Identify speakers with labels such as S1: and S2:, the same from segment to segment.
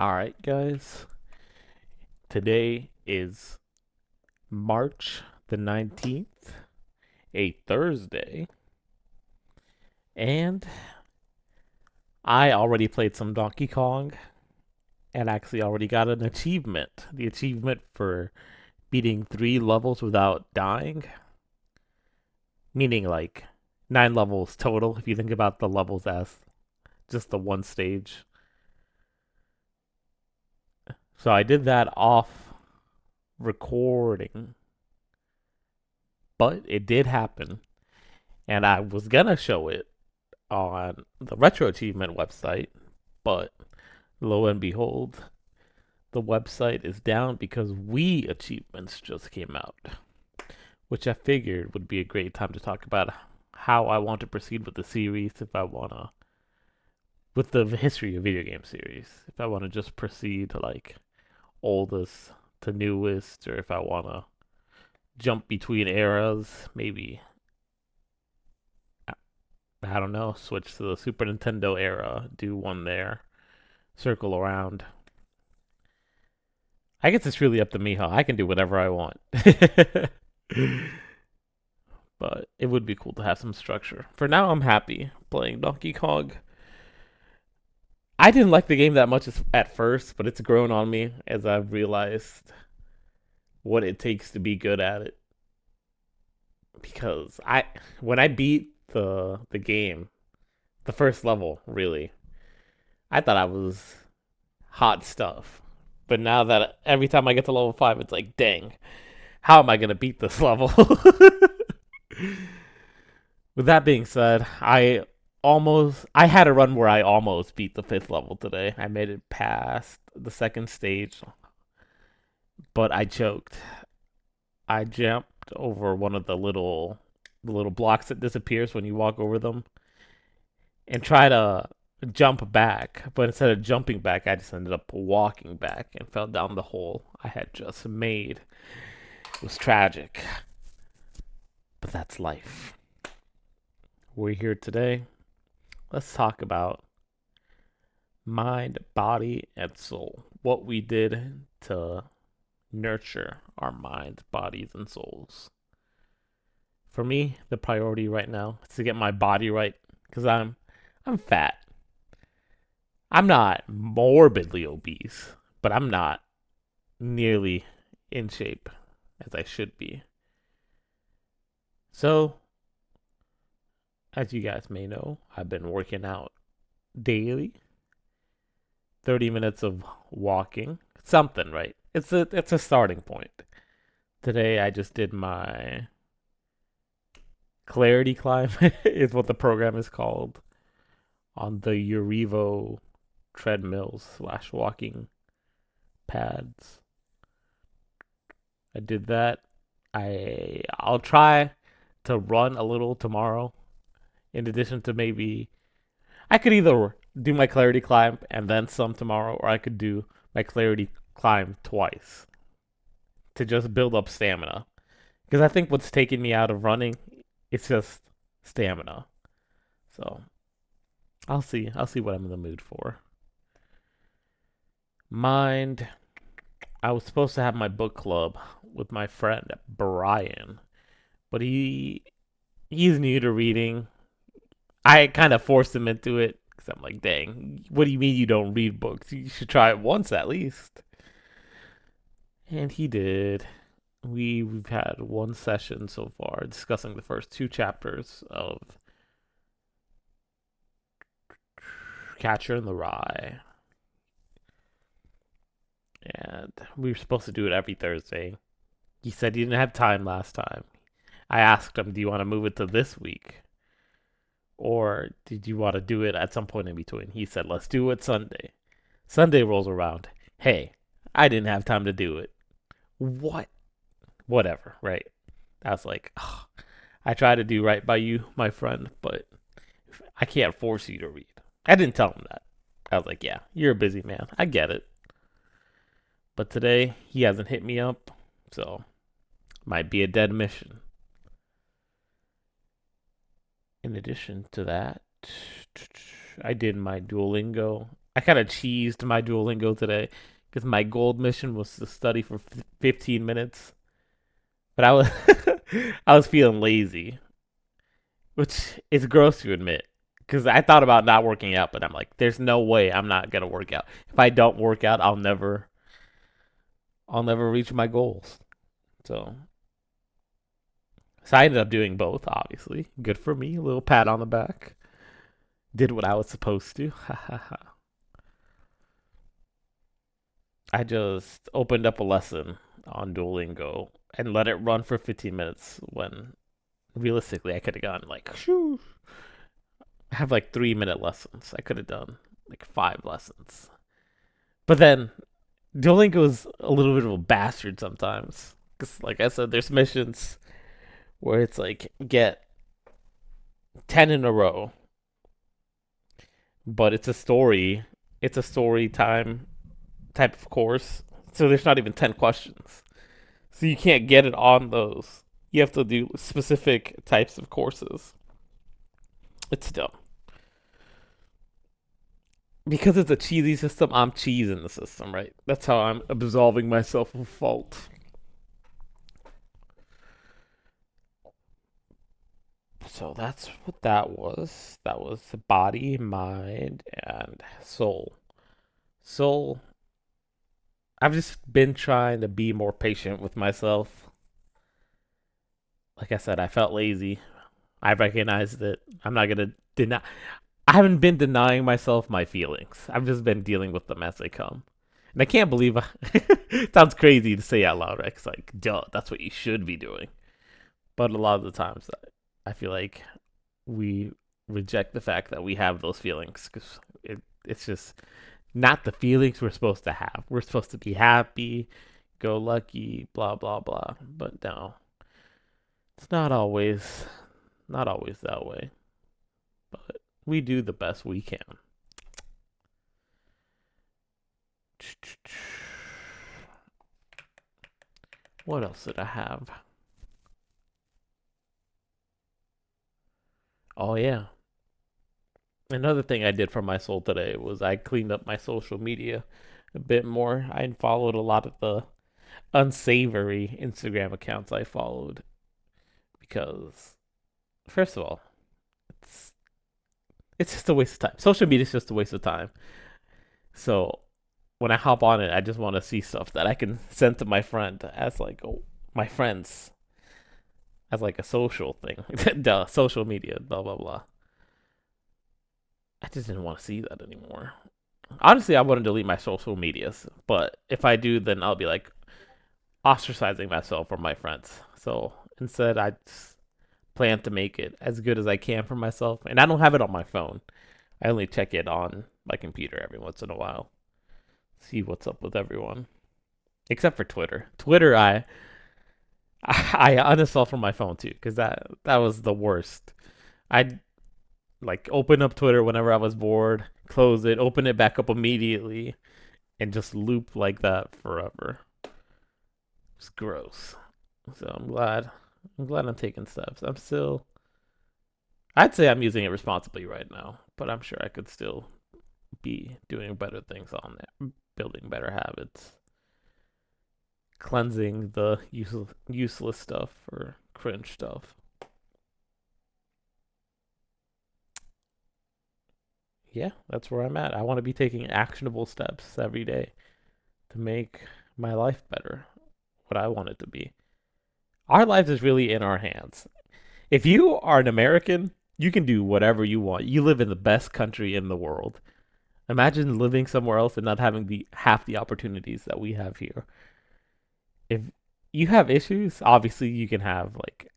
S1: All right, guys. Today is March the 19th, a Thursday, and I already played some Donkey Kong and actually already got an achievement. The achievement for beating 3 levels without dying, meaning like 9 levels total if you think about the levels as just the one stage. So I did that off recording, but it did happen, and I was gonna show it on the Retro Achievement website, but lo and behold, the website is down because Wii achievements just came out, which I figured would be a great time to talk about how I want to proceed with the series. If I wanna, with the history of video game series, if I want to just proceed to like oldest to newest, or if I wanna jump between eras, maybe I don't know, switch to the Super Nintendo era, do one there, circle around. I guess it's really up to me, huh? I can do whatever I want. But it would be cool to have some structure. For now, I'm happy playing Donkey Kong. I didn't like the game that much at first, but it's grown on me as I've realized what it takes to be good at it. Because when I beat the game, the first level, really, I thought I was hot stuff. But now that every time I get to level 5, it's like, dang, how am I gonna beat this level? With that being said, I had a run where I almost beat the 5th level today. I made it past the second stage, but I choked. I jumped over one of the little blocks that disappears when you walk over them and try to jump back, but instead of jumping back, I just ended up walking back and fell down the hole I had just made. It was tragic, but that's life. We're here today. Let's talk about mind, body, and soul. What we did to nurture our minds, bodies, and souls. For me, the priority right now is to get my body right because I'm fat. I'm not morbidly obese, but I'm not nearly in shape as I should be. So, as you guys may know, I've been working out daily. 30 minutes of walking. Something, right? It's a starting point. Today I just did my clarity climb is what the program is called on the Urivo treadmills slash walking pads. I did that. I'll try to run a little tomorrow. In addition to maybe I could either do my clarity climb and then some tomorrow, or I could do my clarity climb twice to just build up stamina. Because I think what's taking me out of running, it's just stamina. So I'll see. I'll see what I'm in the mood for. Mind. I was supposed to have my book club with my friend Brian, but he's new to reading. I kind of forced him into it because I'm like, dang, what do you mean you don't read books? You should try it once at least. And he did. We've had one session so far discussing the first 2 chapters of Catcher in the Rye, and we were supposed to do it every Thursday. He said he didn't have time last time. I asked him, "Do you want to move it to this week, or did you want to do it at some point in between?" He said, "Let's do it Sunday." Sunday rolls around. Hey, I didn't have time to do it. What? Whatever, right? I was like, oh, I try to do right by you, my friend, but I can't force you to read. I didn't tell him that. I was like, yeah, you're a busy man. I get it. But today, he hasn't hit me up, so might be a dead mission. In addition to that, I did my Duolingo I kind of cheesed my Duolingo today because my gold mission was to study for 15 minutes, but I was I was feeling lazy, which is gross to admit. Because I thought about not working out, but I'm like, there's no way I'm not gonna work out. If I don't work out, I'll never reach my goals. So, so I ended up doing both. Obviously, good for me. A little pat on the back. Did what I was supposed to. I just opened up a lesson on Duolingo and let it run for 15 minutes when realistically I could have gone like, shoo. I have like 3 minute lessons. I could have done like 5 lessons. But then Duolingo is a little bit of a bastard sometimes. Because, like I said, there's missions where it's like get 10 in a row, but it's a story. It's a story time type of course. So there's not even 10 questions. So you can't get it on those. You have to do specific types of courses. It's dumb. Because it's a cheesy system, I'm cheesing the system, right? That's how I'm absolving myself of fault. So that's what that was. That was body, mind, and soul. Soul, I've just been trying to be more patient with myself. Like I said, I felt lazy. I recognized that I'm not gonna deny. I haven't been denying myself my feelings. I've just been dealing with them as they come. And I can't believe it sounds crazy to say out loud, right? It's like, duh, that's what you should be doing. But a lot of the times, I feel like we reject the fact that we have those feelings because it's just not the feelings we're supposed to have. We're supposed to be happy, go lucky, blah blah blah. But no, it's not always that way. But we do the best we can. What else did I have? Oh yeah. Another thing I did for my soul today was I cleaned up my social media a bit more. I followed a lot of the unsavory Instagram accounts I followed because first of all, it's it's just a waste of time. Social media is just a waste of time. So when I hop on it, I just want to see stuff that I can send to my friend as like my friends as like a social thing. Duh, social media, blah blah blah. I just didn't want to see that anymore. Honestly, I want to delete my social medias, but if I do, then I'll be like ostracizing myself from my friends. So instead, I just plan to make it as good as I can for myself, and I don't have it on my phone. I only check it on my computer every once in a while, see what's up with everyone, except for Twitter. Twitter, I uninstalled from my phone too because that was the worst. I'd like open up Twitter whenever I was bored, close it, open it back up immediately, and just loop like that forever. It's gross. So I'm glad I'm taking steps. I'd say I'm using it responsibly right now, but I'm sure I could still be doing better things on there, building better habits, cleansing the useless stuff or cringe stuff. Yeah, that's where I'm at. I want to be taking actionable steps every day to make my life better, what I want it to be. Our life is really in our hands. If you are an American, you can do whatever you want. You live in the best country in the world. Imagine living somewhere else and not having the half the opportunities that we have here. If you have issues, obviously you can have like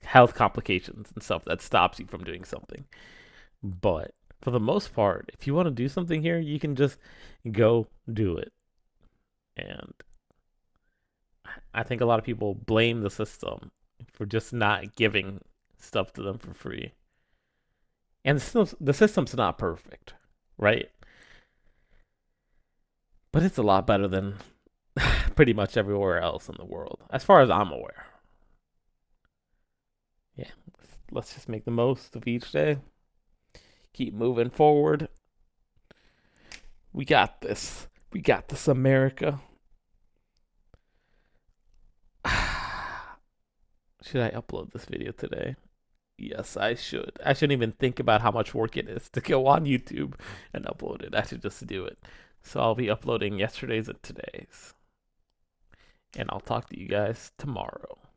S1: health complications and stuff that stops you from doing something. But for the most part, if you want to do something here, you can just go do it. And I think a lot of people blame the system for just not giving stuff to them for free. And the system's not perfect, right? But it's a lot better than pretty much everywhere else in the world, as far as I'm aware. Yeah, let's just make the most of each day. Keep moving forward. We got this. We got this, America. Should I upload this video today? Yes, I should. I shouldn't even think about how much work it is to go on YouTube and upload it. I should just do it. So I'll be uploading yesterday's and today's. And I'll talk to you guys tomorrow.